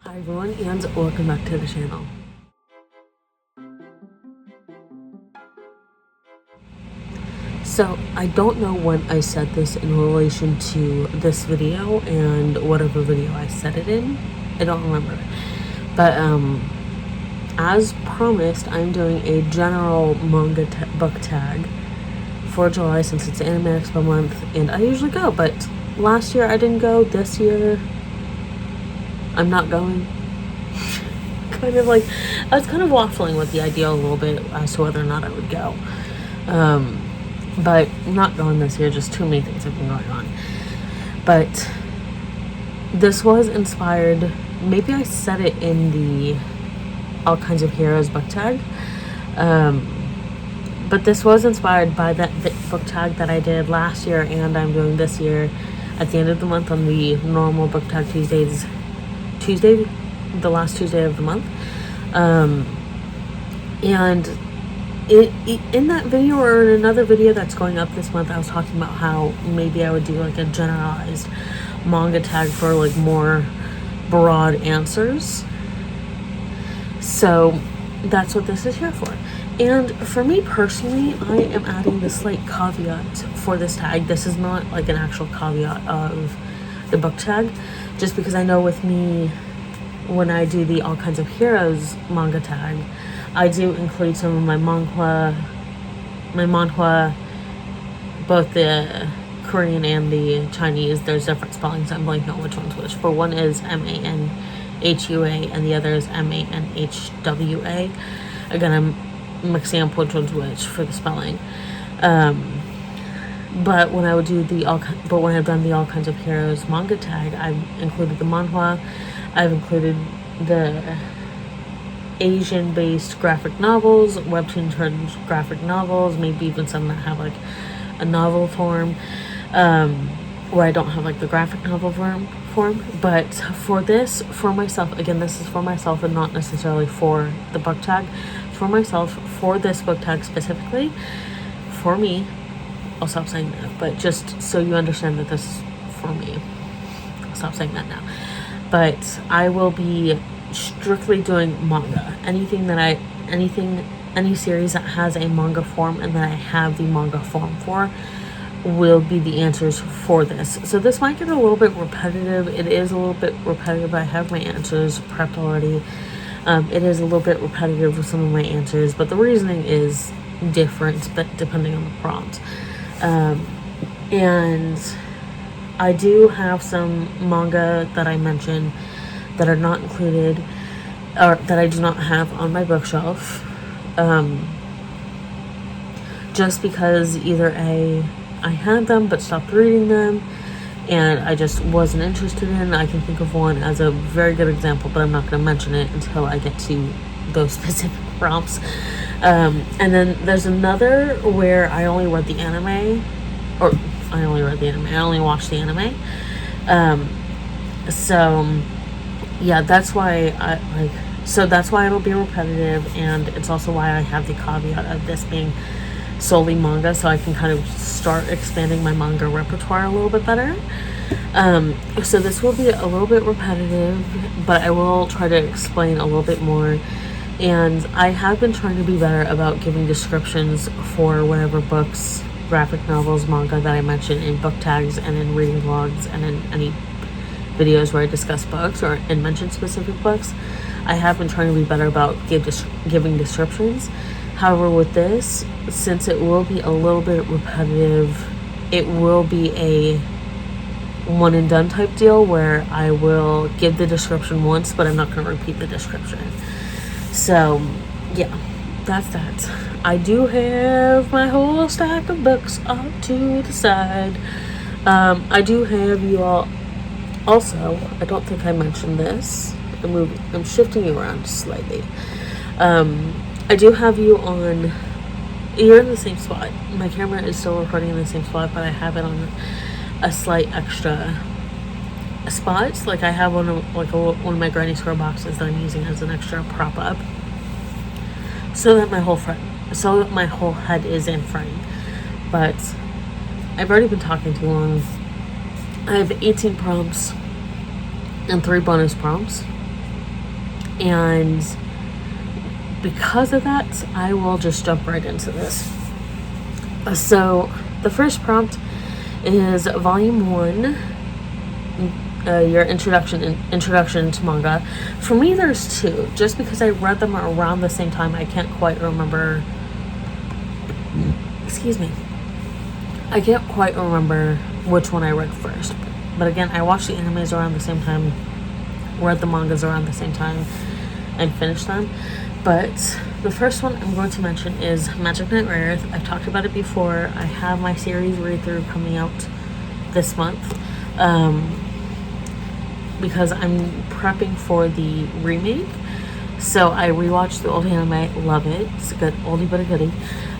Hi everyone, and welcome back to the channel. So I don't know when I said this in relation to this video and whatever video I said it in. I don't remember. But as promised, I'm doing a general manga book tag for July since it's Anime Expo month, and I usually go, but last year I didn't go. This year I'm not going. I was kind of waffling with the idea a little bit as to whether or not I would go. But I'm not going this year, just too many things have been going on. But this was inspired, maybe I said it in the All Kinds of Heroes book tag, but this was inspired by that book tag that I did last year and I'm doing this year at the end of the month on the normal book tag the last Tuesday of the month. And in that video or in another video that's going up this month, I was talking about how maybe I would do like a generalized manga tag for like more broad answers. So that's what this is here for. And for me personally, I am adding this slight caveat for this tag. This is not like an actual caveat of the book tag, just because I know with me, when I do the All Kinds of Heroes manga tag, I do include some of my manhwa, both the Korean and the Chinese. There's different spellings. I'm blanking on which one's which. For one is M-A-N-H-U-A and the other is M-A-N-H-W-A. Again, I'm mixing up which one's which for the spelling. But when I've done the All Kinds of Heroes manga tag, I've included the manhwa. I've included the Asian-based graphic novels, webtoon-turned graphic novels, maybe even some that have like a novel form, where I don't have like the graphic novel form. But for this, for myself, again, this is for myself and not necessarily for the book tag. For myself, for this book tag specifically, for me, I'll stop saying that, but just so you understand that this is for me. I'll stop saying that now. But I will be strictly doing manga. Any series that has a manga form and that I have the manga form for will be the answers for this. So this might get a little bit repetitive. It is a little bit repetitive. I have my answers prepped already. It is a little bit repetitive with some of my answers, but the reasoning is different, but depending on the prompt. And I do have some manga that I mentioned that are not included, or that I do not have on my bookshelf, just because either I had them but stopped reading them and I just wasn't interested in. I can think of one as a very good example, but I'm not going to mention it until I get to those specific prompts. And then there's another where I only watched the anime. I only watched the anime. So yeah, that's why that's why it'll be repetitive, and it's also why I have the caveat of this being solely manga, so I can kind of start expanding my manga repertoire a little bit better. So this will be a little bit repetitive, but I will try to explain a little bit more. And I have been trying to be better about giving descriptions for whatever books, graphic novels, manga that I mention in book tags and in reading vlogs and in any videos where I discuss books or and mention specific books. I have been trying to be better about giving descriptions. However, with this, since it will be a little bit repetitive, it will be a one and done type deal where I will give the description once, but I'm not going to repeat the description. So yeah, that's that. I do have my whole stack of books off to the side. I do have you all. Also, I don't think I mentioned this. I'm shifting you around slightly. I do have you on. You're in the same spot. My camera is still recording in the same spot, but I have it on a slight extra spot. Like I have one of my granny square boxes that I'm using as an extra prop up, so that my whole head is in frame. But I've already been talking too long. I have 18 prompts and 3 bonus prompts. And because of that, I will just jump right into this. So the first prompt is volume 1, your introduction to manga. For me, there's 2, just because I read them around the same time. I can't quite remember. Excuse me. I can't quite remember which one I read first. But again, I watched the animes around the same time, read the mangas around the same time, and finished them. But the first one I'm going to mention is Magic Knight Earth. I've talked about it before. I have my series read-through coming out this month, because I'm prepping for the remake. So I rewatched the old anime, love it. It's a good oldie but a goodie.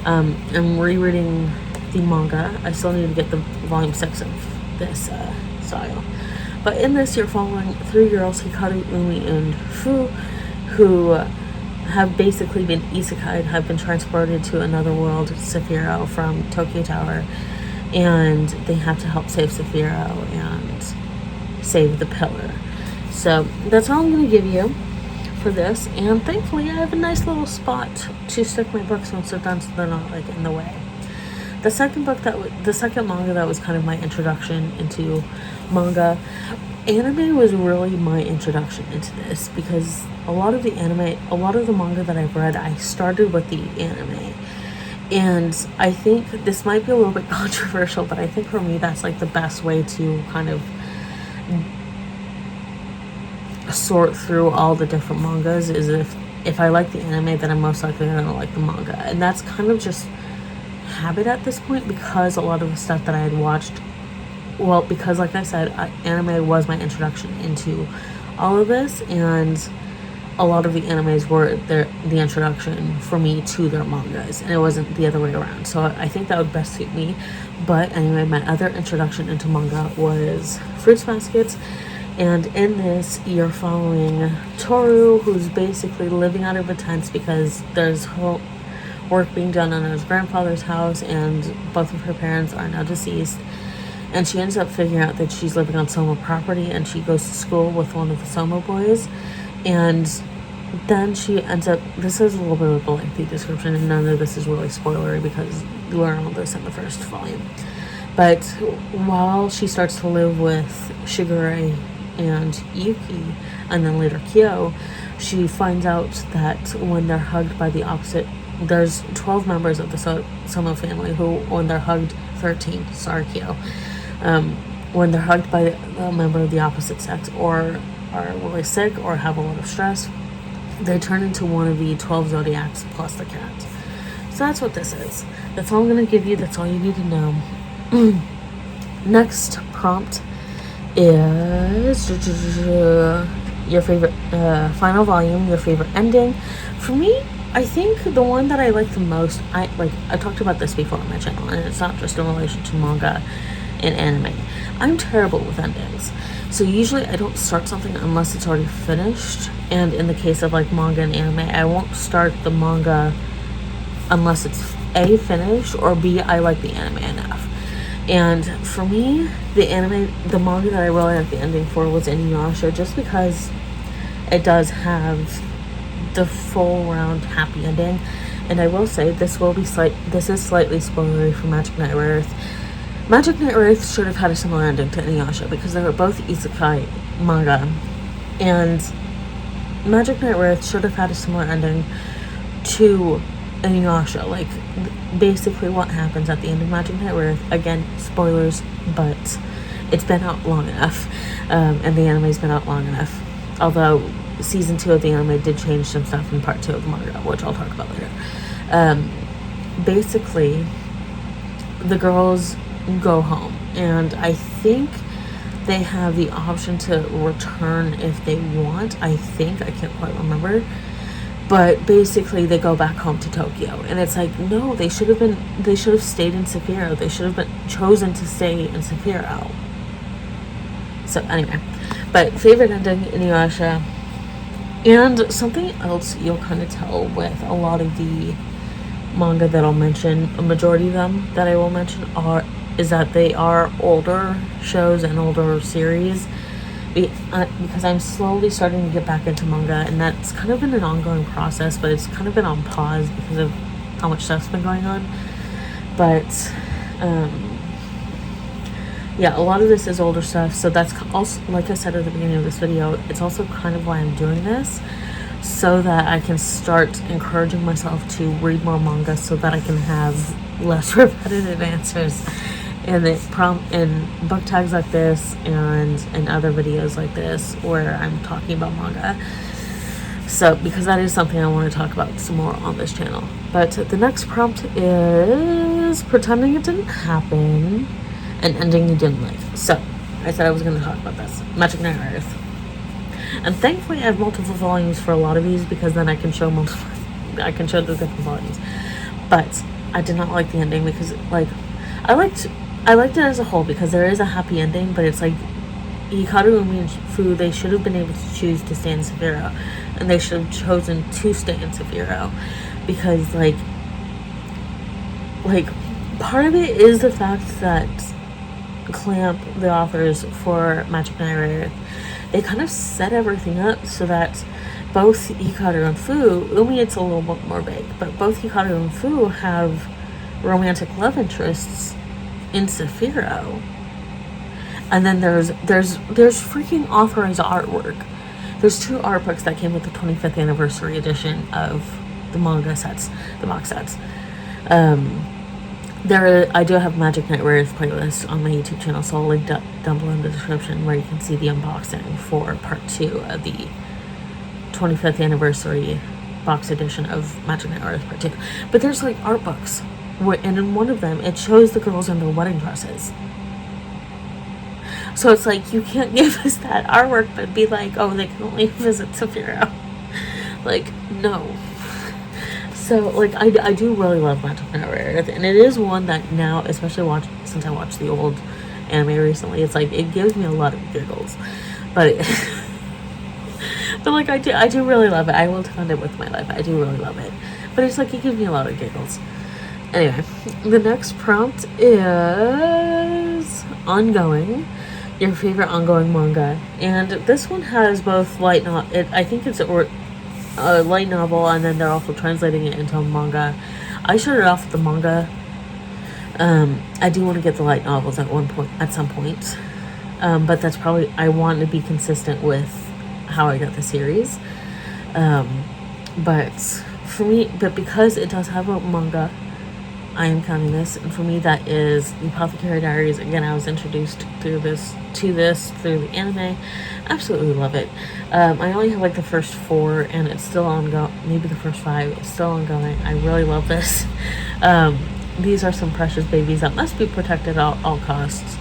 I'm rereading the manga. I still need to get the volume 6 of this style. But in this, you're following 3 girls, Hikaru, Umi, and Fu, who have basically been isekai'd, have been transported to another world, Sephiroth, from Tokyo Tower, and they have to help save Sephiroth and save the pillar. So that's all I'm going to give you for this, and thankfully I have a nice little spot to stick my books once they're done, so they're not like in the way. The second manga that was kind of my introduction into manga. Anime was really my introduction into this, because a lot of the manga that I've read, I started with the anime. And I think this might be a little bit controversial, but I think for me that's like the best way to kind of sort through all the different mangas, is if I like the anime, then I'm most likely going to like the manga. And that's kind of just habit at this point, because a lot of the stuff that I had watched, well, because like I said, anime was my introduction into all of this, and a lot of the animes were the introduction for me to their mangas, and it wasn't the other way around. So I think that would best suit me. But anyway, my other introduction into manga was Fruits Baskets, and in this you're following Toru, who's basically living out of a tent because there's work being done on his grandfather's house, and both of her parents are now deceased. And she ends up figuring out that she's living on Soma property, and she goes to school with one of the Soma boys. And then she ends up, this is a little bit of a lengthy description, and none of this is really spoilery because you learn all this in the first volume. But while she starts to live with Shigure and Yuki, and then later Kyo, she finds out that when they're hugged by the opposite, there's 12 members of the Soma family who, when they're hugged, 13, sorry Kyo, when they're hugged by a member of the opposite sex, or are really sick or have a lot of stress, they turn into one of the 12 zodiacs plus the cat. So that's what this is. That's all I'm going to give you. That's all you need to know. Next prompt is your favorite final volume, your favorite ending. For me, I think the one that I like the most, I talked about this before on my channel, and it's not just in relation to manga and anime. I'm terrible with endings. So usually I don't start something unless it's already finished. And in the case of like manga and anime, I won't start the manga unless it's A, finished, or B, I like the anime enough. And for me, the manga that I really like the ending for was Inuyasha, just because it does have the full round happy ending. And I will say this is slightly spoilery for Magic Knight Earth. Magic Knight Earth should have had a similar ending to Inuyasha, because they were both isekai manga, and Magic Knight Earth should have had a similar ending to Inuyasha. Like, basically what happens at the end of Magic Knight Earth, again, spoilers, but it's been out long enough, and the anime's been out long enough, although season 2 of the anime did change some stuff in part 2 of the manga, which I'll talk about later. Basically, the girls go home, and I think they have the option to return if they want. I can't quite remember, but basically they go back home to Tokyo, and it's like, no, they should have stayed in Sephiroth. They should have been chosen to stay in Sephiroth. So anyway, but favorite ending, Inuyasha. And something else you'll kind of tell with a lot of the manga that I'll mention, a majority of them that I will mention is that they are older shows and older series, because I'm slowly starting to get back into manga, and that's kind of been an ongoing process, but it's kind of been on pause because of how much stuff's been going on. But yeah, a lot of this is older stuff, so that's also, like I said at the beginning of this video, it's also kind of why I'm doing this, so that I can start encouraging myself to read more manga, so that I can have less repetitive answers in book tags like this and in other videos like this where I'm talking about manga. So, because that is something I want to talk about some more on this channel. But the next prompt is pretending it didn't happen, an ending you didn't like. So, I said I was going to talk about this. Magic Knight Earth. And thankfully I have multiple volumes for a lot of these, because then I can show I can show the different volumes. But I did not like the ending, because like I liked it as a whole, because there is a happy ending, but it's like Hikaru, Umi, and Fu, they should have been able to choose to stay in Sephiroth, and they should have chosen to stay in Sephiroth, because like part of it is the fact that Clamp, the authors for Magic Knight Earth, they kind of set everything up so that both Hikaru and Fu, Umi it's a little bit more vague, but both Hikaru and Fu have romantic love interests in Sephiroth. And then there's freaking authorized artwork. There's 2 art books that came with the 25th anniversary edition of the manga sets, the box sets. I do have Magic Knight Earth playlist on my YouTube channel, so I'll link down below in the description where you can see the unboxing for part 2 of the 25th anniversary box edition of Magic Knight Earth part 2. But there's like art books, and in one of them it shows the girls in their wedding dresses. So it's like, you can't give us that artwork but be like, oh, they can only visit Sephiroth. Like, no. So, like, I do really love Magic Knight Earth, and it is one that now, especially since I watched the old anime recently, it's like, it gives me a lot of giggles. But but like, I do really love it. I will defend it with my life. I do really love it. But it's like, it gives me a lot of giggles. Anyway, the next prompt is ongoing. Your favorite ongoing manga. And this one has both light novel, I think it's a light novel, and then they're also translating it into manga. I started off with the manga. I do want to get the light novels at some point. But that's probably, I want to be consistent with how I got the series. But for me, because it does have a manga, I am counting this, and for me that is the Apothecary Diaries. Again, I was introduced through the anime. Absolutely love it. I only have like the first 4, and it's still ongoing. Maybe the first 5. It's still ongoing. I really love this. These are some precious babies that must be protected at all costs.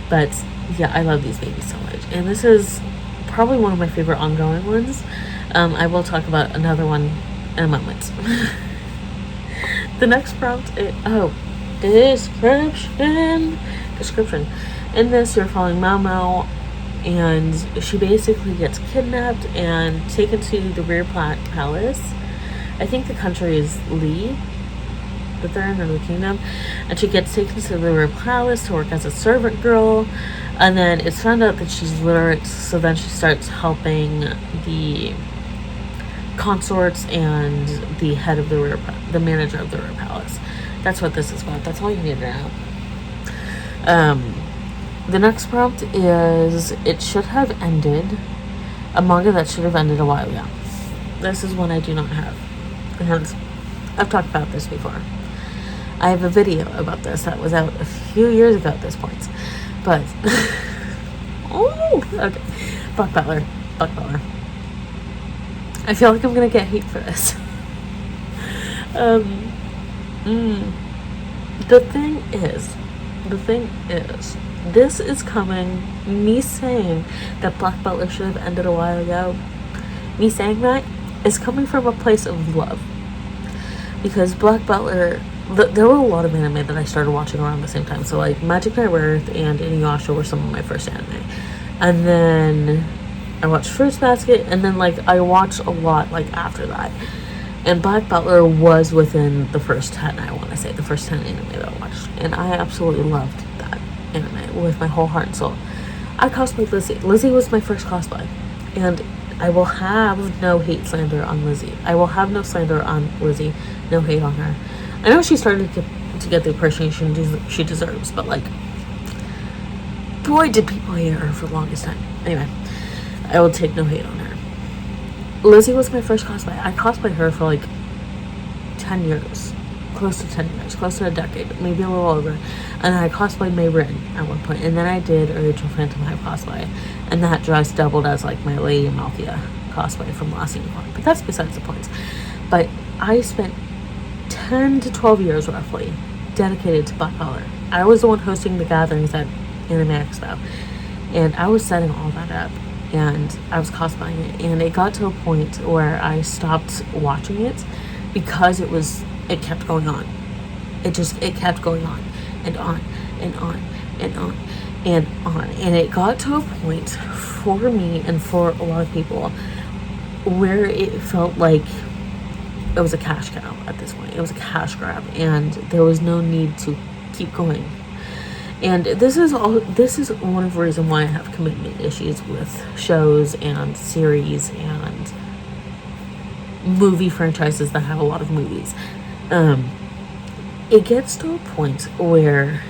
But yeah, I love these babies so much, and this is probably one of my favorite ongoing ones. I will talk about another one in a moment. The next prompt is, description. In this, you're following Mao Mao, and she basically gets kidnapped and taken to the Rear Palace. I think the country is Li, that they're in the kingdom, and she gets taken to the Rear Palace to work as a servant girl, and then it's found out that she's literate, so then she starts helping the consorts and the head of the manager of the Rear Palace. That's what this is about. That's all you need to know. The next prompt is, it should have ended, a manga that should have ended a while ago. This is one I do not have, and I've talked about this before. I have a video about this that was out a few years ago at this point, but oh, okay. Buck Butler. I feel like I'm gonna get hate for this. The thing is, this is coming, me saying that Black Butler should have ended a while ago, me saying that is coming from a place of love. Because Black Butler, there were a lot of anime that I started watching around the same time. So like Magic Knight Earth and Inuyasha were some of my first anime. And then I watched Fruits Basket, and then like I watched a lot like after that. And Black Butler was within the first 10, I want to say, the first 10 anime that I watched. And I absolutely loved that anime with my whole heart and soul. I cosplayed Lizzie. Lizzie was my first cosplay. And I will have no hate slander on Lizzie. I will have no slander on Lizzie. No hate on her. I know she started to get the appreciation she deserves, but like, boy, did people hate her for the longest time. Anyway, I will take no hate on her. Lizzie was my first cosplay. I cosplayed her for like 10 years. Close to 10 years. Close to a decade. Maybe a little over. And I cosplayed May Rin at one point. And then I did a Rachel Phantom Hive cosplay. And that dress doubled as like my Lady Amalthea cosplay from Last Unicorn. But that's besides the point. But I spent 10 to 12 years roughly dedicated to Black Collar. I was the one hosting the gatherings at Anime Expo. And I was setting all that up. And I was cosplaying it. And it got to a point where I stopped watching it because it kept going on. It kept going on and on and on and on and on. And it got to a point for me and for a lot of people where it felt like it was a cash cow at this point. It was a cash grab and there was no need to keep going. And this is one of the reasons why I have commitment issues with shows and series and movie franchises that have a lot of movies. It gets to a point where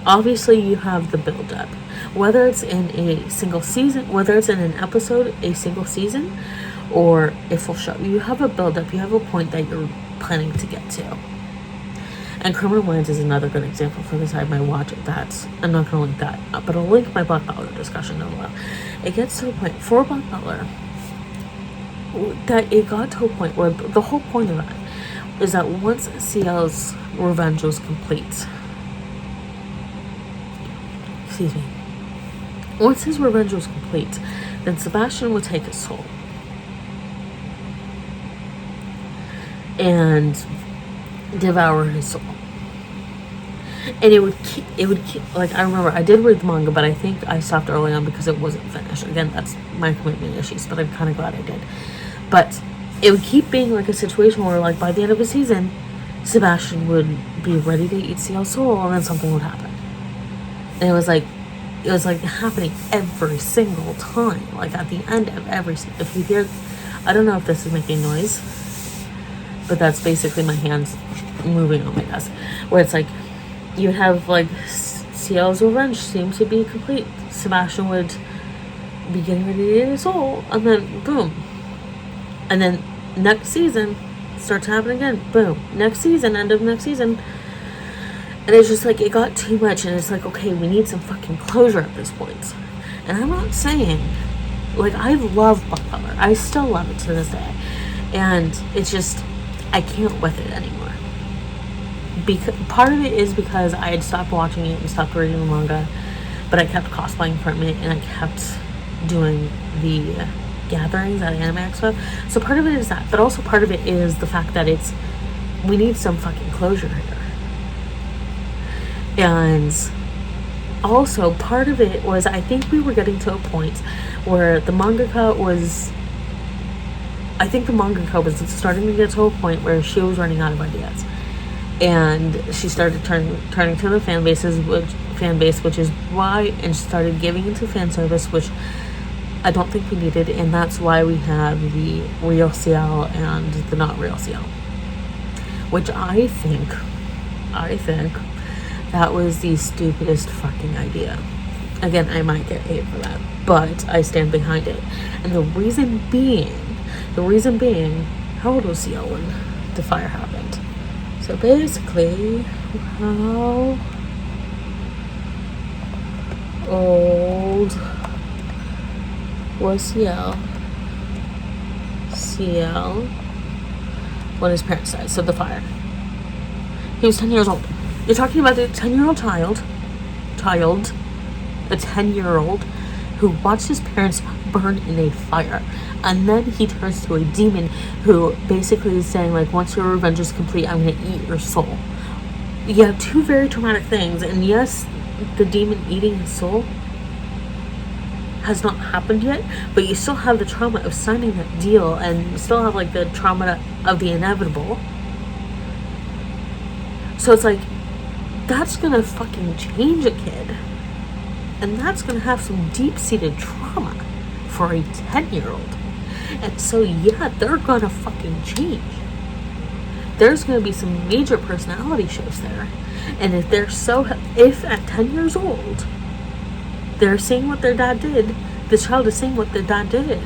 obviously you have the build up, whether it's in a single season, whether it's in an episode, a single season, or a full show. You have a build up, you have a point that you're planning to get to. And Criminal Minds is another good example for this. I might watch it. I'm not gonna link that, but I'll link my Black Collar discussion down below. It gets to a point for Black Collar that it got to a point where the whole point of that is that once CL's revenge was complete, once his revenge was complete, then Sebastian would take his soul and devour his soul. And it would keep, like, I remember I did read the manga, but I think I stopped early on because it wasn't finished. Again, that's my commitment issues, but I'm kind of glad I did. But it would keep being like a situation where, like, by the end of a season, Sebastian would be ready to eat CL's soul, and then something would happen. And it was like happening every single time. Like, at the end of every, if you hear, I don't know if this is making noise, but that's basically my hands moving on my desk, where it's like, you have, like, CL's revenge seemed to be complete. Sebastian would be getting ready to eat his soul, and then boom. And then next season starts happening again. Boom. Next season, end of next season. And it's just like, it got too much, and it's like, okay, we need some fucking closure at this point. And I'm not saying, like, I love Black Collar. I still love it to this day. And it's just, I can't with it anymore. Because part of it is because I had stopped watching it and stopped reading the manga, but I kept cosplaying from it, and I kept doing the gatherings at Anime Expo. So part of it is that, but also part of it is the fact that we need some fucking closure here. And also part of it was, I think we were getting to a point where the mangaka was starting to get to a point where she was running out of ideas. And she started turning to the fan base, which is why, and started giving into fan service, which I don't think we needed, and that's why we have the real CL and the not real CL. Which I think that was the stupidest fucking idea. Again, I might get hate for that, but I stand behind it. And the reason being, how old was CL when the fire happened? So basically, how old was CL when his parents died? So the fire. He was 10 years old. You're talking about a 10-year-old child, a 10-year-old who watched his parents burn in a fire. And then he turns to a demon who basically is saying, like, once your revenge is complete, I'm going to eat your soul. You have two very traumatic things. And yes, the demon eating his soul has not happened yet, but you still have the trauma of signing that deal, and you still have, like, the trauma of the inevitable. So it's like, that's going to fucking change a kid. And that's going to have some deep-seated trauma for a 10-year-old. And so, yeah, they're going to fucking change. There's going to be some major personality shifts there. And if at 10 years old, they're seeing what their dad did, the child is seeing what their dad did,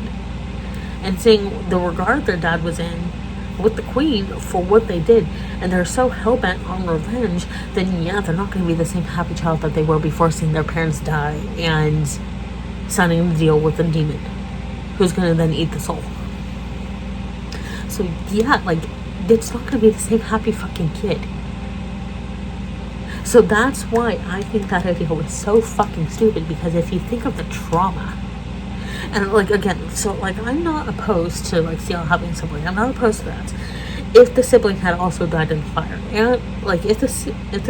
and seeing the regard their dad was in with the queen for what they did, and they're so hell-bent on revenge, then yeah, they're not going to be the same happy child that they were before seeing their parents die and signing a deal with a demon who's going to then eat the soul. So yeah, like, it's not going to be the same happy fucking kid. So that's why I think that idea was so fucking stupid, because if you think of the trauma, and like, again, so like, I'm not opposed to like Ciel having a sibling. I'm not opposed to that. If the sibling had also died in the fire, and like if the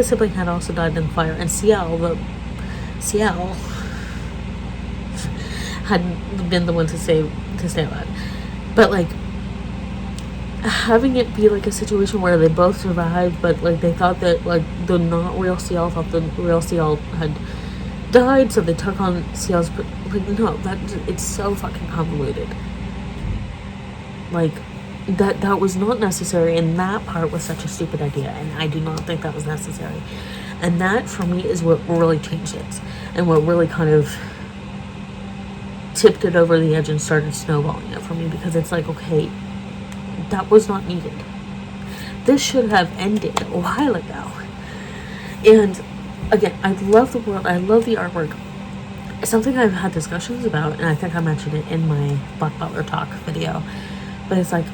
sibling had also died in the fire, and Ciel had been the one to stay alive, but like having it be like a situation where they both survived, but like they thought that like the not real Ciel thought the real Ciel had died, so they took on Ciel's, like, no, it's so fucking convoluted. Like, that was not necessary, and that part was such a stupid idea, and I do not think that was necessary. And that, for me, is what really changed it, and what really kind of tipped it over the edge and started snowballing it for me, because it's like, okay, that was not needed. This should have ended a while ago. And again, I love the world, I love the artwork. It's something I've had discussions about, and I think I mentioned it in my Black Butler Talk video. But it's like,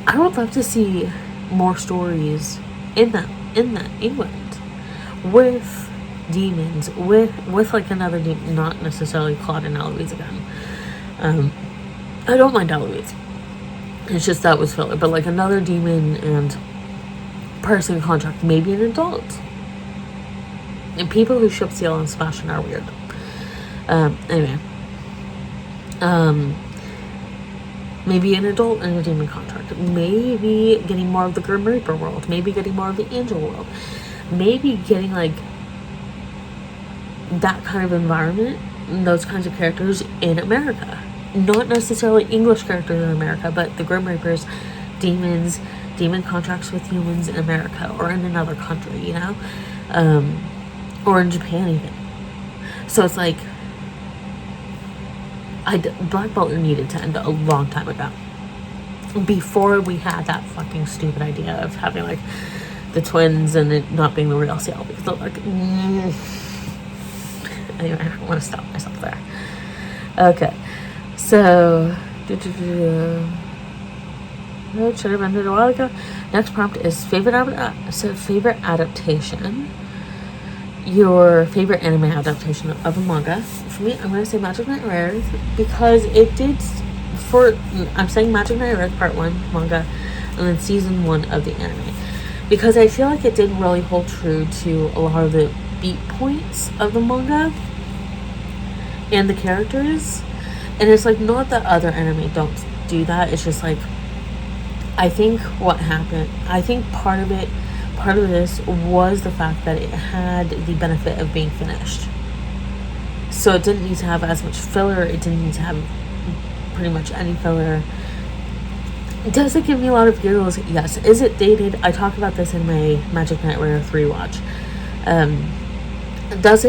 I would love to see more stories in that England with demons, with like another demon, not necessarily Claude and Eloise again. I don't mind Eloise. It's just that was filler, but like another demon and person contract, maybe an adult. And people who ship Ciel and Sebastian are weird. Anyway. Maybe an adult and a demon contract. Maybe getting more of the Grim Reaper world. Maybe getting more of the Angel world. Maybe getting like that kind of environment, those kinds of characters in America. Not necessarily English characters in America, but the Grim Reapers, demons, demon contracts with humans in America or in another country, you know? Or in Japan even. So it's like, Black Butler needed to end a long time ago. Before we had that fucking stupid idea of having like the twins and it not being the real Ciel, because they're like, Anyway, I want to stop myself there. Okay, so it should have ended a while ago. Next prompt is favorite adaptation. Your favorite anime adaptation of a manga. For me, I'm going to say Magic Knight Rares, because it did, I'm saying Magic Knight Rares Part 1 manga, and then Season 1 of the anime. Because I feel like it did really hold true to a lot of the beat points of the manga and the characters. And it's like, not that other anime don't do that, it's just like, I think what happened, I think part of this was the fact that it had the benefit of being finished. So it didn't need to have as much filler. It didn't need to have pretty much any filler. Does it give me a lot of giggles? Yes. Is it dated? I talk about this in my Magic Knight Rare 3 watch. Is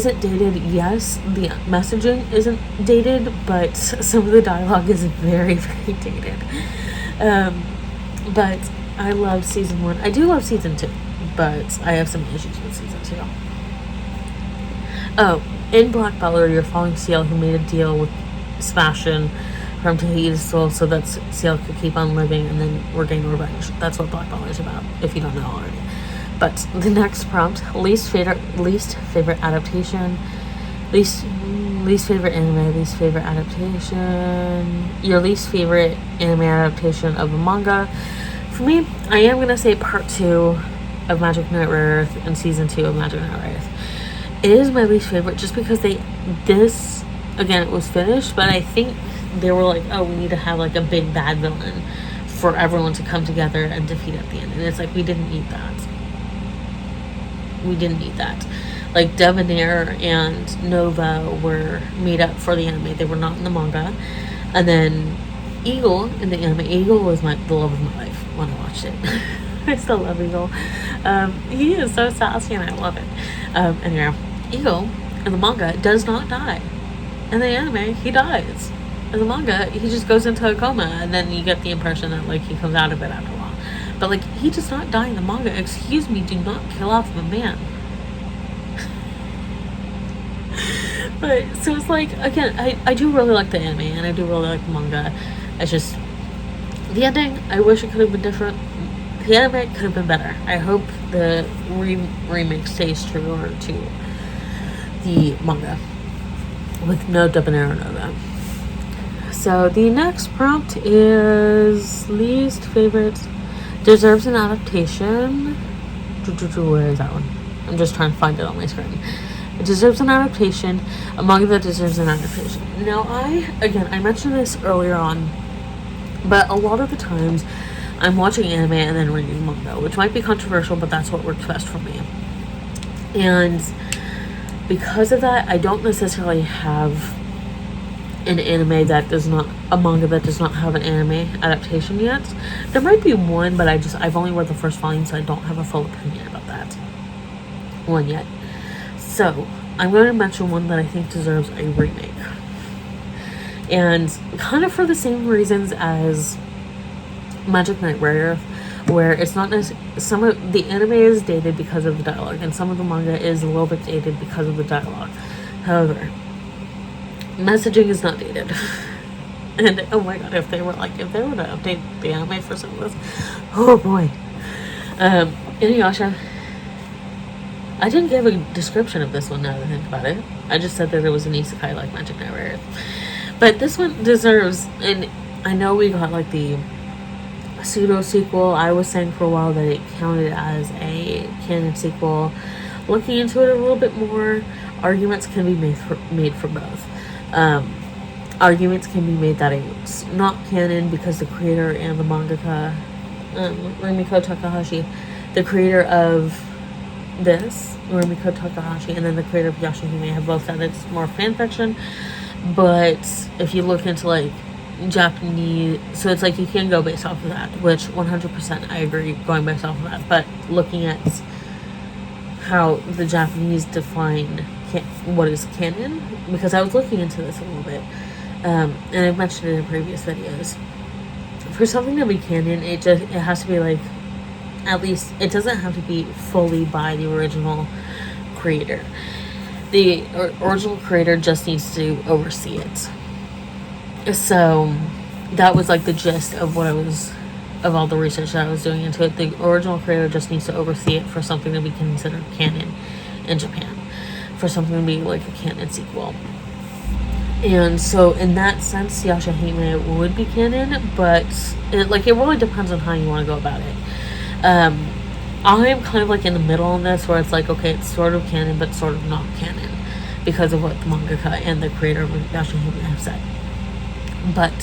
it dated? Yes. The messaging isn't dated, but some of the dialogue is very, very dated. But I love Season 1. I do love Season 2, but I have some issues with Season 2. Oh, in Black Butler, you're following Ciel, who made a deal with Sebastian for him to eat his soul so that Ciel could keep on living and then regain revenge. That's what Black Butler is about, if you don't know already. But the next prompt, least favorite adaptation, least favorite anime, least favorite adaptation, your least favorite anime adaptation of a manga. For me, I am going to say Part 2 of Magic Knight Rare Earth and Season 2 of Magic Knight Rare Earth. It is my least favorite just because this, again, it was finished, but I think they were like, oh, we need to have like a big bad villain for everyone to come together and defeat at the end. And it's like, we didn't need that. Like Debonair and Nova were made up for the anime. They were not in the manga. And then Eagle in the anime. Eagle was the love of my life when I watched it. I still love Eagle. He is so sassy and I love it. Anyway, Eagle in the manga does not die. In the anime, he dies. In the manga, he just goes into a coma, and then you get the impression that like he comes out of it after a while. But like he does not die in the manga. Excuse me, do not kill off the man. But so it's like, again, I do really like the anime and I do really like the manga. It's just the ending, I wish it could have been different. The anime could have been better. I hope the remake stays truer to the manga with no Debonair or Nova. So the next prompt is least favorite deserves an adaptation. Where is that one? I'm just trying to find it on my screen. It deserves an adaptation. A manga that deserves an adaptation. Now I mentioned this earlier on, but a lot of the times I'm watching anime and then reading manga, which might be controversial, but that's what works best for me. And because of that, I don't necessarily have a manga that does not have an anime adaptation yet. There might be one, but I've only read the first volume, so I don't have a full opinion about that one yet. So I'm going to mention one that I think deserves a remake, and kind of for the same reasons as Magic Knight Rare, where it's not some of the anime is dated because of the dialogue, and some of the manga is a little bit dated because of the dialogue. However, messaging is not dated. And oh my god, if they were to update the anime for some of this, oh boy. Inuyasha. I didn't give a description of this one now that I think about it. I just said that it was an isekai like Magic Knight Rare. But this one deserves, and I know we got like the pseudo sequel. I was saying for a while that it counted as a canon sequel. Looking into it a little bit more, arguments can be made for both. Arguments can be made that it's not canon because the creator and the mangaka, Rumiko Takahashi, the creator of this, Rumiko Takahashi, and then the creator of Yashahime have both said it's more fan fiction. But if you look into like Japanese, so it's like you can go based off of that, which 100% I agree going based off of that. But looking at how the Japanese define what is canon, because I was looking into this a little bit, and I've mentioned it in previous videos. For something to be canon, it has to be like, at least it doesn't have to be fully by the original creator. The original creator just needs to oversee it. So that was like the gist of of all the research that I was doing into it. The original creator just needs to oversee it for something to be considered canon in Japan, for something to be like a canon sequel. And so in that sense, Yashahime would be canon, but it really depends on how you want to go about it. I'm kind of like in the middle on this, where it's like, okay, it's sort of canon, but sort of not canon, because of what the mangaka and the creator of Yashahime have said. But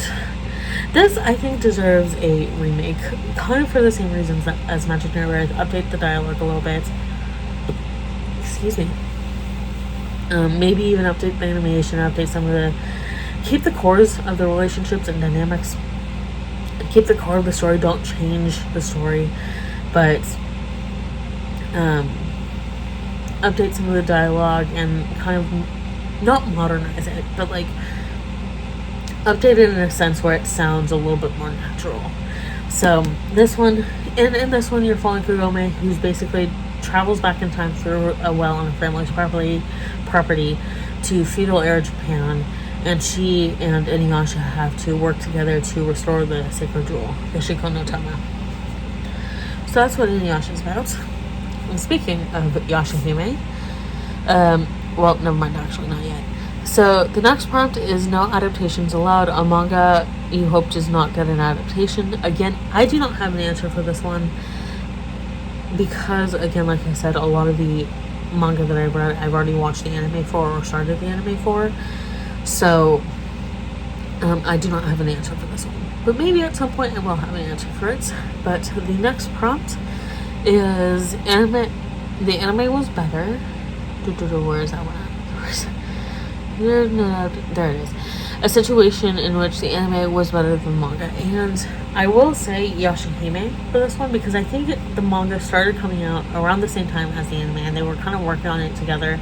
this, I think, deserves a remake, kind of for the same reasons as Magic Knight Rare. Update the dialogue a little bit. Excuse me. Maybe even update the animation, keep the cores of the relationships and dynamics. Keep the core of the story, don't change the story, but update some of the dialogue and kind of not modernize it, but like update it in a sense where it sounds a little bit more natural. So this one, and in this one, you're following Kagome, who's basically travels back in time through a well on a family's property to feudal era Japan, and she and Inuyasha have to work together to restore the sacred jewel, the Shiko no Tama. So that's what Inuyasha is about. And speaking of Yashahime, well, never mind, actually, not yet. So the next prompt is no adaptations allowed. A manga you hope does not get an adaptation. Again, I do not have an answer for this one, because, again, like I said, a lot of the manga that I've read, I've already watched the anime for or started the anime for. So I do not have an answer for this one. But maybe at some point I will have an answer for it. But the next prompt is the anime was better. Where is that one at? There it is. A situation in which the anime was better than manga. And I will say Yashahime for this one, because I think the manga started coming out around the same time as the anime, and they were kind of working on it together.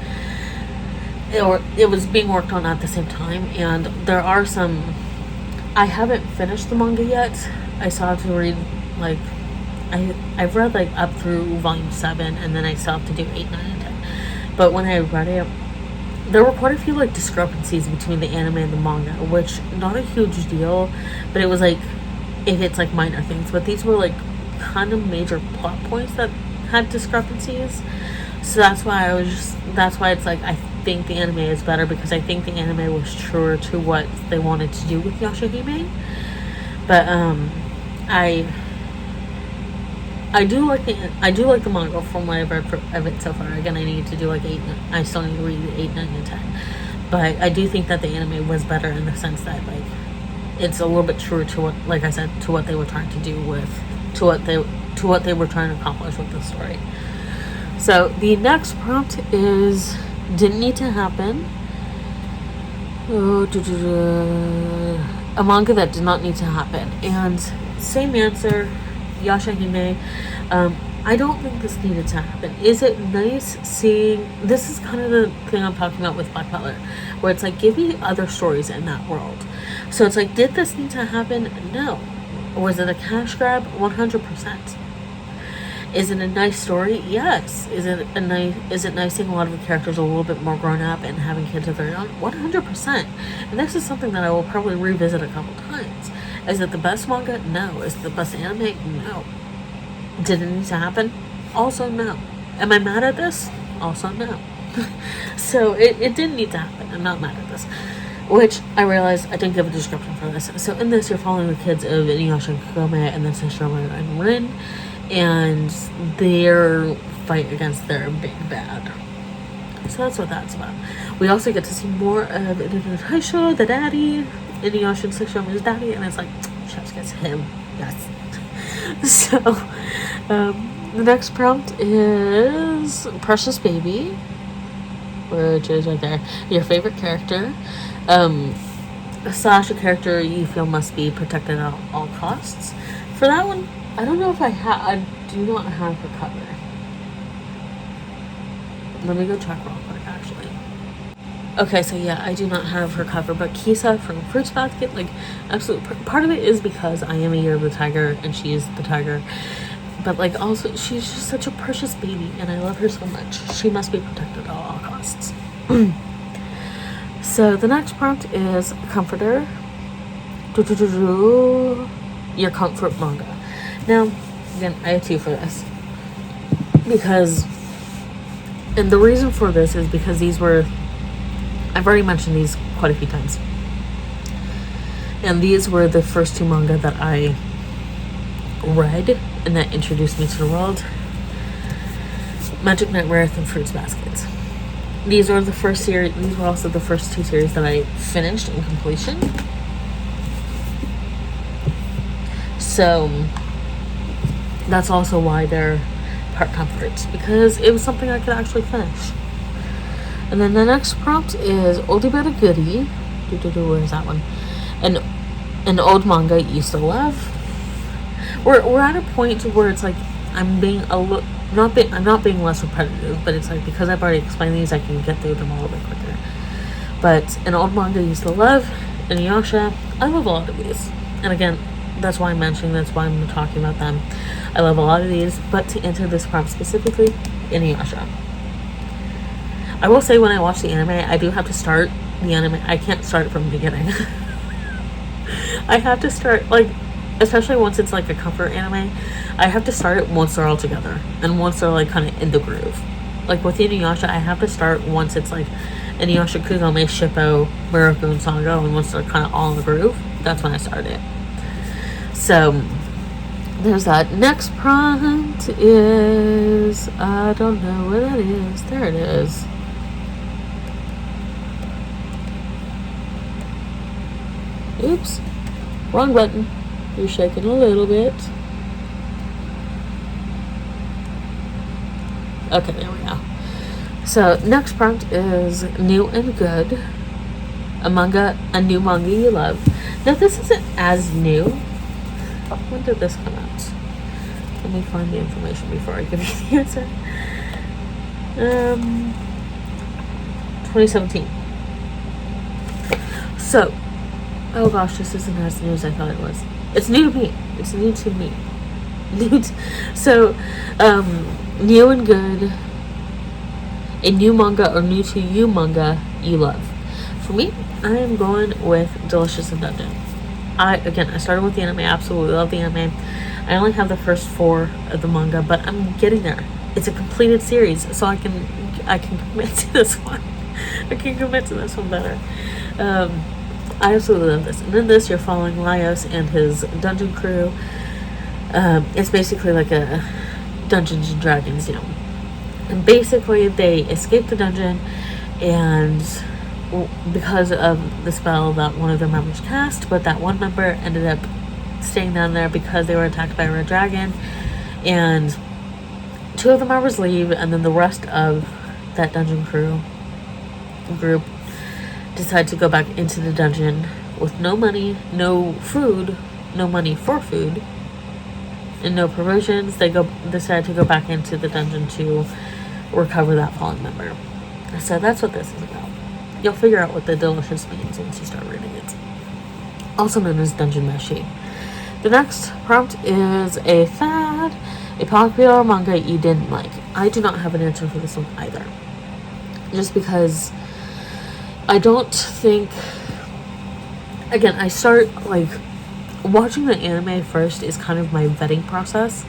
Or it was being worked on at the same time, and there are some... I haven't finished the manga yet. I still have to read, like... I've read, like, up through volume 7, and then I still have to do 8, 9, and 10. But when I read it, there were quite a few, like, discrepancies between the anime and the manga, which, not a huge deal, but it was, like, if it's, like, minor things. But these were, like, kind of major plot points that had discrepancies. So that's why that's why it's, like, I think the anime is better, because I think the anime was truer to what they wanted to do with Yashahime. But, I do like the manga from what I've read of it so far. Again, I need to do like 8. I still need to read 8, 9, and 10. But I do think that the anime was better in the sense that, like, it's a little bit truer to what, like I said, to what they were trying to do to what they were trying to accomplish with the story. So the next prompt is didn't need to happen. A manga that did not need to happen, and same answer. Yashahime. I don't think this needed to happen. Is it nice seeing... This is kind of the thing I'm talking about with Black Butler, where it's like, give me other stories in that world. So it's like, did this need to happen? No. Was it a cash grab? 100%. Is it a nice story? Yes. Is it nice seeing a lot of the characters a little bit more grown up and having kids of their own? 100%. And this is something that I will probably revisit a couple times. Is it the best manga? No. Is it the best anime? No. Did it need to happen? Also no. Am I mad at this? Also no. So it didn't need to happen. I'm not mad at this. Which I realized I didn't give a description for this. So in this, you're following the kids of Inuyasha and Kagome and then Sesshomaru and Rin, and their fight against their big bad. So that's what that's about. We also get to see more of Inuyasha, the daddy, Inuyasha and Sesshomaru's daddy, and it's like, chef's gets him. Yes. So, the next prompt is Precious Baby, which is right there. Your favorite character. Slash a character you feel must be protected at all costs. For that one, I don't know if I do not have her cover. Let me go check real quick, actually. Okay, so yeah, I do not have her cover, but Kisa from Fruits Basket, like, absolutely. Part of it is because I am a Year of the Tiger, and she is the tiger. But, like, also, she's just such a precious baby, and I love her so much. She must be protected at all costs. So, the next prompt is Comforter. Your comfort manga. Now, again, I have 2 for this. Because, and the reason for this is because these were... I've already mentioned these quite a few times. And these were the first 2 manga that I read and that introduced me to the world. Magic Knight Marathon and Fruits Basket. These were the first series. These were also the first 2 series that I finished in completion. So that's also why they're part comforts, because it was something I could actually finish. And then the next prompt is Oldie But a Goodie. Where is that one? An old manga you used to love. We're at a point where it's like I'm being I'm not being less repetitive, but it's like because I've already explained these, I can get through them a little bit quicker. But an old manga you used to love, Inuyasha. I love a lot of these, and again, that's why I'm mentioning. That's why I'm talking about them. I love a lot of these, but to answer this prompt specifically, Inuyasha. I will say when I watch the anime, I do have to start the anime. I can't start it from the beginning. I have to start, like, especially once it's like a comfort anime, I have to start it once they're all together and once they're like kind of in the groove. Like with Inuyasha, I have to start once it's like Inuyasha, Kagome, Shippo, Miraku, and Sango, and once they're kind of all in the groove, that's when I start it. So there's that. Next prompt is, I don't know where that is. There it is. Oops, wrong button. You're shaking a little bit. Okay, there we go. So next prompt is new and good. A new manga you love. Now this isn't as new. When did this come out? Let me find the information before I give you the answer. 2017. So, oh gosh, this isn't as new as I thought it was. It's new to me. It's new to me. So, new and good. A new manga or new to you manga you love. For me, I am going with Delicious in Dungeon. I started with the anime. I absolutely love the anime. I only have the first 4 of the manga, but I'm getting there. It's a completed series, so I can commit to this one. I can commit to this one better. I absolutely love this. And in this, you're following Laios and his dungeon crew. It's basically like a Dungeons and Dragons, And basically, they escape the dungeon, and because of the spell that one of their members cast, but that one member ended up staying down there because they were attacked by a red dragon, and 2 of the members leave, and then the rest of that dungeon crew group decide to go back into the dungeon with no money, no food, no money for food, and no provisions. They decide to go back into the dungeon to recover that fallen member. So that's what this is about. You'll figure out what the delicious means once you start reading it. Also known as Dungeon Meshi. The next prompt is a fad, a popular manga you didn't like. I do not have an answer for this one either. Just because I don't think... Again, I start, watching the anime first is kind of my vetting process.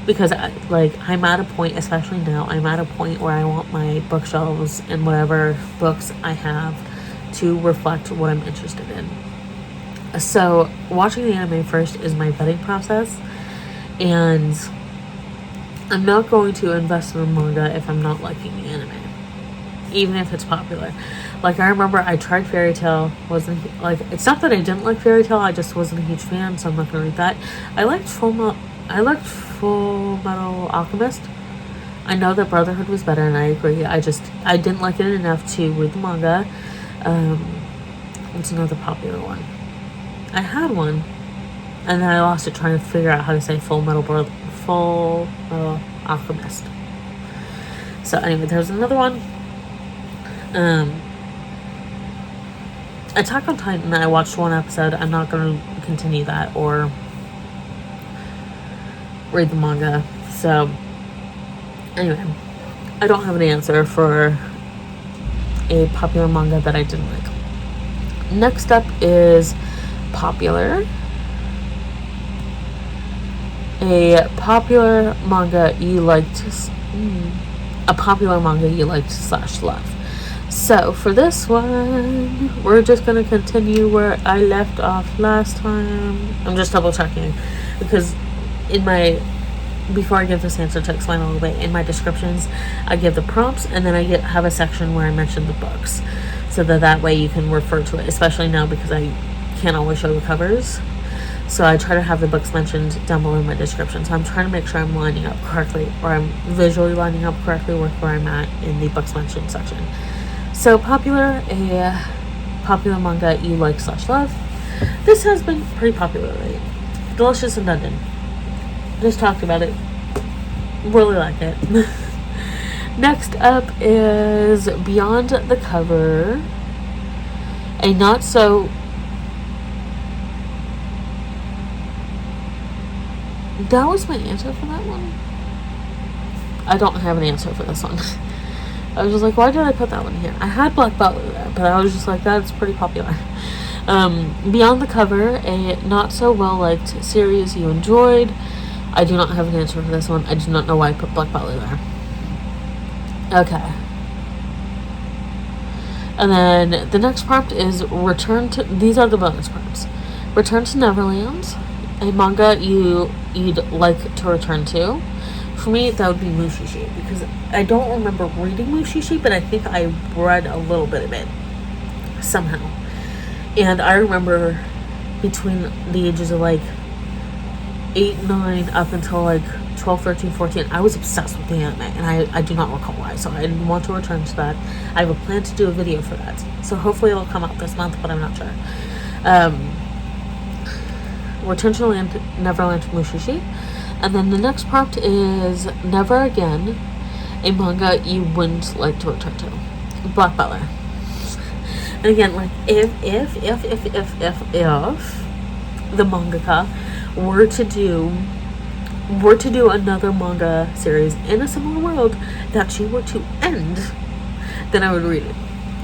Because, I'm at a point, especially now, I'm at a point where I want my bookshelves and whatever books I have to reflect what I'm interested in. So, watching the anime first is my vetting process. And I'm not going to invest in a manga if I'm not liking the anime. Even if it's popular. I remember I tried Fairy Tail, it's not that I didn't like Fairy Tail, I just wasn't a huge fan, so I'm not going to read that. I liked Full Metal Alchemist. I know that Brotherhood was better, and I agree. I didn't like it enough to read the manga. What's another popular one? I had one, and then I lost it trying to figure out how to say Full Metal Alchemist. So anyway, there's another one. Attack on Titan, I watched 1 episode. I'm not going to continue that or read the manga. So, anyway, I don't have an answer for a popular manga that I didn't like. Next up is popular. A popular manga you liked / love. So for this one, we're just going to continue where I left off last time. I'm just double checking because before I give this answer, to explain a little bit, in my descriptions, I give the prompts, and then I have a section where I mention the books, so that way you can refer to it, especially now because I can't always show the covers. So I try to have the books mentioned down below in my description. So I'm trying to make sure I'm lining up correctly, or I'm visually lining up correctly with where I'm at in the books mentioned section. So a popular manga you like / love. This has been pretty popular lately. Delicious in Dungeon. Just talked about it. Really like it. Next up is Beyond the Cover. A not so... That was my answer for that one. I don't have an answer for this one. I was just like, why did I put that one here? I had Black Butler there, but I was just like, that's pretty popular. Beyond the Cover, a not so well liked series you enjoyed. I do not have an answer for this one. I do not know why I put Black Butler there. Okay. And then the next prompt is these are the bonus prompts. Return to Neverland, a manga you'd like to return to. For me, that would be Mushishi, because I don't remember reading Mushishi, but I think I read a little bit of it somehow. And I remember between the ages of 8, 9, up until like 12, 13, 14, I was obsessed with the anime, and I do not recall why, so I want to return to that. I have a plan to do a video for that, so hopefully it'll come out this month, but I'm not sure. Return to Neverland Mushishi, and then the next prompt is Never Again, a manga you wouldn't like to return to. Black Butler. And again, like, if the mangaka were to do another manga series in a similar world that she were to end, then I would read it.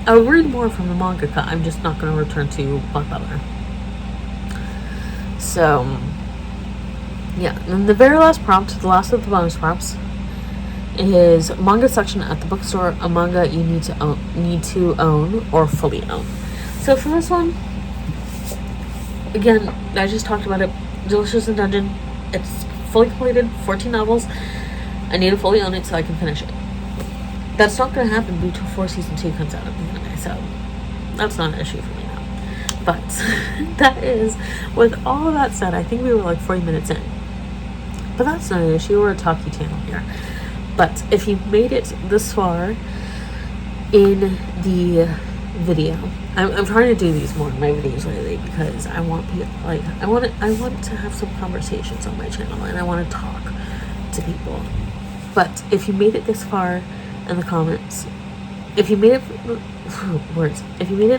I would read more from the mangaka. I'm just not going to return to Black Butler. So, yeah. And the very last prompt, the last of the bonus prompts, is manga section at the bookstore, a manga you need to own or fully own. So for this one, again, I just talked about it. Delicious in Dungeon. It's fully completed, 14 novels. I need to fully own it so I can finish it. That's not going to happen before season 2 comes out of the anime, so that's not an issue for me now. But that is, with all of that said, I think we were like 40 minutes in. But that's not an issue. We're a talkie channel here. But if you made it this far in the video, I'm trying to do these more in my videos lately because I want people, like, I want to have some conversations on my channel, and I want to talk to people. But if you made it this far in the comments, if you made it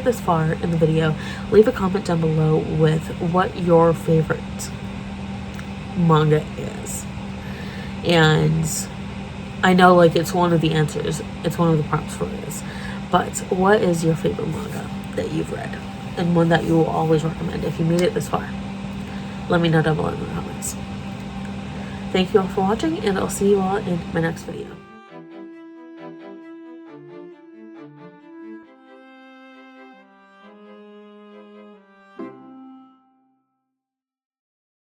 this far in the video, leave a comment down below with what your favorite manga is. And I know, like, it's one of the answers, it's one of the prompts for this, but what is your favorite manga that you've read, and one that you will always recommend if you made it this far? Let me know down below in the comments. Thank you all for watching, and I'll see you all in my next video.